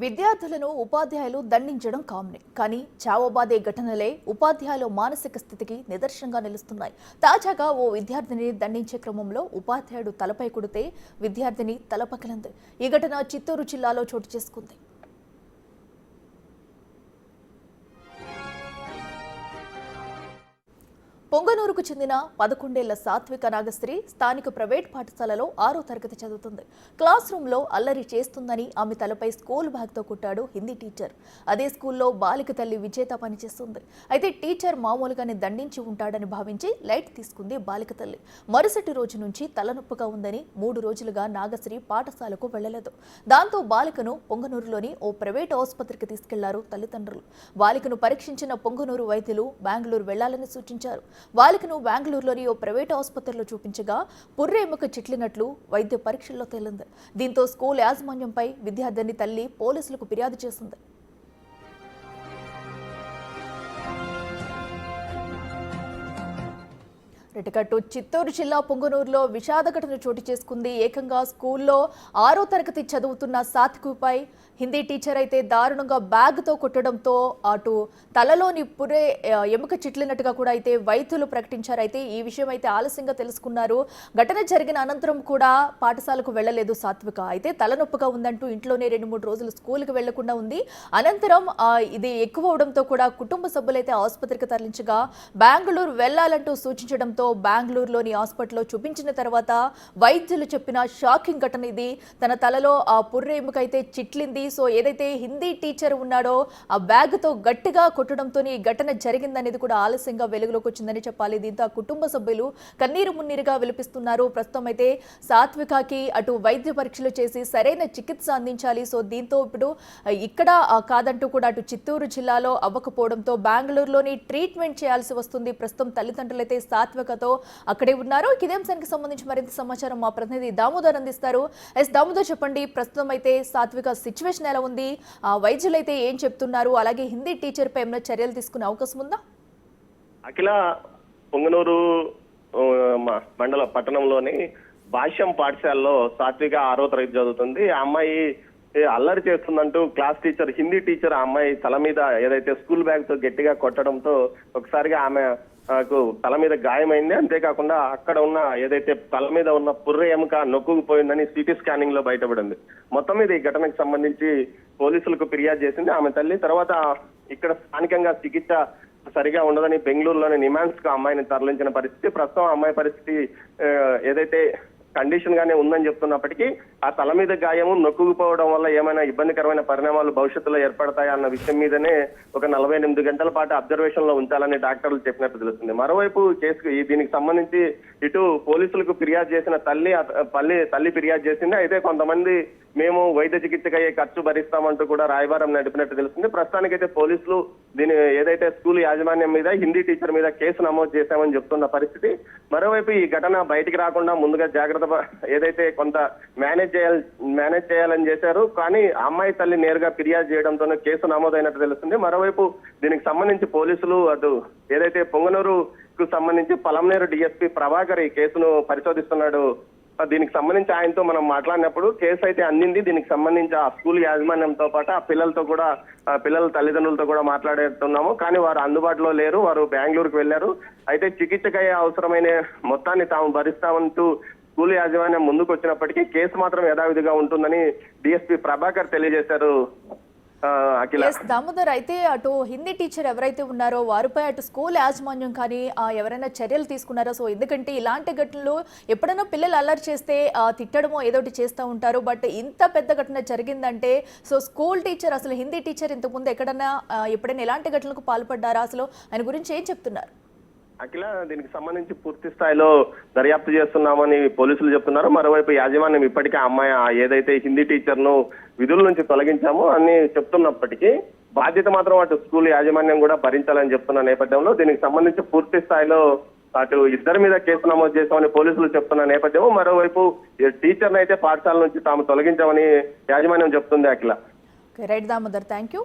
విద్యార్థులను ఉపాధ్యాయులు దండించడం కామనే కానీ చావబాదే ఘటనలే ఉపాధ్యాయుల మానసిక స్థితికి నిదర్శనంగా నిలుస్తున్నాయి. తాజాగా ఓ విద్యార్థిని దండించే క్రమంలో ఉపాధ్యాయుడు తలపై కొడితే విద్యార్థిని తల పగిలింది. ఈ ఘటన చిత్తూరు జిల్లాలో చోటు చేసుకుంది. పొంగనూరుకు చెందిన 11 ఏళ్ల సాత్విక నాగశ్రీ స్థానిక ప్రైవేట్ పాఠశాలలో 6వ తరగతి చదువుతుంది. క్లాస్ రూమ్లో అల్లరి చేస్తుందని ఆమె తలపై స్కూల్ బ్యాగ్తో కొట్టాడు హిందీ టీచర్. అదే స్కూల్లో బాలిక తల్లి విజేత పనిచేస్తుంది. అయితే టీచర్ మామూలుగానే దండించి ఉంటాడని భావించి లైట్ తీసుకుంది బాలిక తల్లి. మరుసటి రోజు నుంచి తలనొప్పిగా ఉందని 3 రోజులుగా నాగశ్రీ పాఠశాలకు వెళ్లలేదు. దాంతో బాలికను పొంగనూరులోని ఓ ప్రైవేట్ ఆసుపత్రికి తీసుకెళ్లారు తల్లిదండ్రులు. బాలికను పరీక్షించిన పొంగనూరు వైద్యులు బెంగళూరు వెళ్లాలని సూచించారు. బాలికను బెంగళూరులోని ఓ ప్రైవేట్ ఆసుపత్రిలో చూపించగా పుర్రె ఎముక చిట్లినట్లు వైద్య పరీక్షల్లో తేలింది. దీంతో స్కూల్ యాజమాన్యంపై విద్యార్థిని తల్లి పోలీసులకు ఫిర్యాదు చేసింది. రెటకట్టు చిత్తూరు జిల్లా పొంగనూరులో విషాద ఘటన చోటు చేసుకుంది. ఏకంగా స్కూల్లో 6వ తరగతి చదువుతున్న సాత్వికపై హిందీ టీచర్ అయితే దారుణంగా బ్యాగ్తో కొట్టడంతో అటు తలలోని పురే ఎముక చిట్లినట్టుగా కూడా అయితే వైద్యులు ప్రకటించారు. అయితే ఈ విషయం అయితే ఆలస్యంగా తెలుసుకున్నారు. ఘటన జరిగిన అనంతరం కూడా పాఠశాలకు వెళ్లలేదు సాత్విక. అయితే తలనొప్పిగా ఉందంటూ ఇంట్లోనే 2-3 రోజులు స్కూల్కి వెళ్లకుండా ఉంది. అనంతరం ఇది ఎక్కువ అవడంతో కూడా కుటుంబ సభ్యులైతే ఆసుపత్రికి తరలించగా బెంగళూరు వెళ్లాలంటూ సూచించడంతో బెంగళూరులోని హాస్పిటల్లో చూపించిన తర్వాత వైద్యులు చెప్పిన షాకింగ్ ఘటన ఇది. తన తలలో ఆ పుర్రె ఎముక అయితే చిట్లింది. సో ఏదైతే హిందీ టీచర్ ఉన్నాడో ఆ బ్యాగ్తో గట్టిగా కొట్టడంతో ఈ ఘటన జరిగిందనేది కూడా ఆలస్యంగా వెలుగులోకి వచ్చిందని చెప్పాలి. దీంతో ఆ కుటుంబ సభ్యులు కన్నీరు మున్నీరుగా విలపిస్తున్నారు. ప్రస్తుతం అయితే సాత్వికకి అటు వైద్య పరీక్షలు చేసి సరైన చికిత్స అందించాలి. సో దీంతో ఇప్పుడు ఇక్కడ కాదంటూ కూడా అటు చిత్తూరు జిల్లాలో అవ్వకపోవడంతో బెంగళూరులోని ట్రీట్మెంట్ చేయాల్సి వస్తుంది. ప్రస్తుతం తల్లిదండ్రులు అయితే సాత్వికతో అక్కడే ఉన్నారు. ఇదే అంశానికి సంబంధించి మరింత సమాచారం మా ప్రతినిధి దామోదర్ అందిస్తారు. దామోదర్, చెప్పండి, ప్రస్తుతం అయితే సాత్విక సిచ్యువేషన్ ఎలా ఉంది? వైద్యులు అయితే ఏం చెప్తున్నారు? అలాగే హిందీ టీచర్ పై ఏమైనా చర్యలు తీసుకునే అవకాశం ఉందా? అఖిల, పొంగనూరు మండల పట్టణంలోని భాష్యం పాఠశాలలో సాత్విక 6వ తరగతి చదువుతుంది. ఆ అమ్మాయి అల్లరి చేస్తుందంటూ క్లాస్ టీచర్, హిందీ టీచర్ ఆ అమ్మాయి తల మీద ఏదైతే స్కూల్ బ్యాగ్ తో గట్టిగా కొట్టడంతో ఒకసారిగా ఆమె తల మీద గాయమైంది. అంతేకాకుండా అక్కడ ఉన్న ఏదైతే తల మీద ఉన్న పుర్రె ఎముక నొక్కుకుపోయిందని సిటీ స్కానింగ్ లో బయటపడింది. మొత్తం మీద ఈ ఘటనకు సంబంధించి పోలీసులకు ఫిర్యాదు చేసింది ఆమె తల్లి. తర్వాత ఇక్కడ స్థానికంగా చికిత్స సరిగా ఉండదని బెంగళూరులోని నిమాన్స్ కు అమ్మాయిని తరలించిన పరిస్థితి. ప్రస్తుతం అమ్మాయి పరిస్థితి ఏదైతే కండిషన్ గానే ఉందని చెప్తున్నప్పటికీ ఆ తల మీద గాయము నొక్కుకుపోవడం వల్ల ఏమైనా ఇబ్బందికరమైన పరిణామాలు భవిష్యత్తులో ఏర్పడతాయా అన్న విషయం మీదనే ఒక 48 గంటల పాటు అబ్జర్వేషన్ లో ఉంచాలని డాక్టర్లు చెప్పినట్టు తెలుస్తుంది. మరోవైపు దీనికి సంబంధించి ఇటు పోలీసులకు ఫిర్యాదు చేసిన తల్లి ఫిర్యాదు చేసింది. అయితే కొంతమంది మేము వైద్య చికిత్సకయ్యే ఖర్చు భరిస్తామంటూ కూడా రాయబారం నడిపినట్టు తెలుస్తుంది. ప్రస్తుతానికైతే పోలీసులు ఏదైతే స్కూల్ యాజమాన్యం మీద, హిందీ టీచర్ మీద కేసు నమోదు చేశామని చెప్తున్న పరిస్థితి. మరోవైపు ఈ ఘటన బయటికి రాకుండా ముందుగా జాగ్రత్త ఏదైతే కొంత మేనేజ్ చేయాలని చేశారు. కానీ అమ్మాయి తల్లి నేరుగా ఫిర్యాదు చేయడంతోనే కేసు నమోదైనట్టు తెలుస్తుంది. మరోవైపు దీనికి సంబంధించి పోలీసులు అటు ఏదైతే పొంగనూరుకు సంబంధించి పలమనేరు డిఎస్పీ ప్రభాకర్ ఈ కేసును పరిశోధిస్తున్నాడు. దీనికి సంబంధించి ఆయనతో మనం మాట్లాడినప్పుడు కేసు అయితే అందింది. దీనికి సంబంధించి ఆ స్కూల్ యాజమాన్యంతో పాటు ఆ పిల్లల తల్లిదండ్రులతో కూడా మాట్లాడుతున్నాము. కానీ వారు అందుబాటులో లేరు. వారు బెంగళూరుకు వెళ్లారు. అయితే చికిత్సకయ్యే అవసరమైన మొత్తాన్ని తాము భరిస్తామంటూ స్కూల్ యాజమాన్యం ముందుకు వచ్చినప్పటికీ కేసు మాత్రం యథావిధిగా ఉంటుందని డిఎస్పీ ప్రభాకర్ తెలియజేశారు. దామోదర్, అయితే అటు హిందీ టీచర్ ఎవరైతే ఉన్నారో వారిపై అటు స్కూల్ యాజమాన్యం కానీ ఎవరైనా చర్యలు తీసుకున్నారో? సో ఎందుకంటే ఇలాంటి ఘటనలు ఎప్పుడైనా పిల్లలు అల్లరి చేస్తే తిట్టడమో ఏదోటి చేస్తూ ఉంటారు. బట్ ఇంత పెద్ద ఘటన జరిగిందంటే సో స్కూల్ టీచర్, అసలు హిందీ టీచర్ ఇంతకుముందు ఎప్పుడైనా ఎలాంటి ఘటనలకు పాల్పడ్డారా? అసలు ఆయన గురించి ఏం చెప్తున్నారు? అఖిల, దీనికి సంబంధించి పూర్తి స్థాయిలో దర్యాప్తు చేస్తున్నామని పోలీసులు చెప్తున్నారు. మరోవైపు యాజమాన్యం ఇప్పటికే అమ్మాయి ఏదైతే హిందీ టీచర్ ను విధుల నుంచి తొలగించామో అని చెప్తున్నప్పటికీ బాధ్యత మాత్రం అటు స్కూల్ యాజమాన్యం కూడా భరించాలని చెప్తున్న నేపథ్యంలో దీనికి సంబంధించి పూర్తి స్థాయిలో అటు ఇద్దరి మీద కేసు నమోదు చేస్తామని పోలీసులు చెప్తున్న నేపథ్యం. మరోవైపు టీచర్ని అయితే పాఠశాల నుంచి తాము తొలగించామని యాజమాన్యం చెప్తుంది. అఖిల, రైట్ దామోదర్, థ్యాంక్ యూ.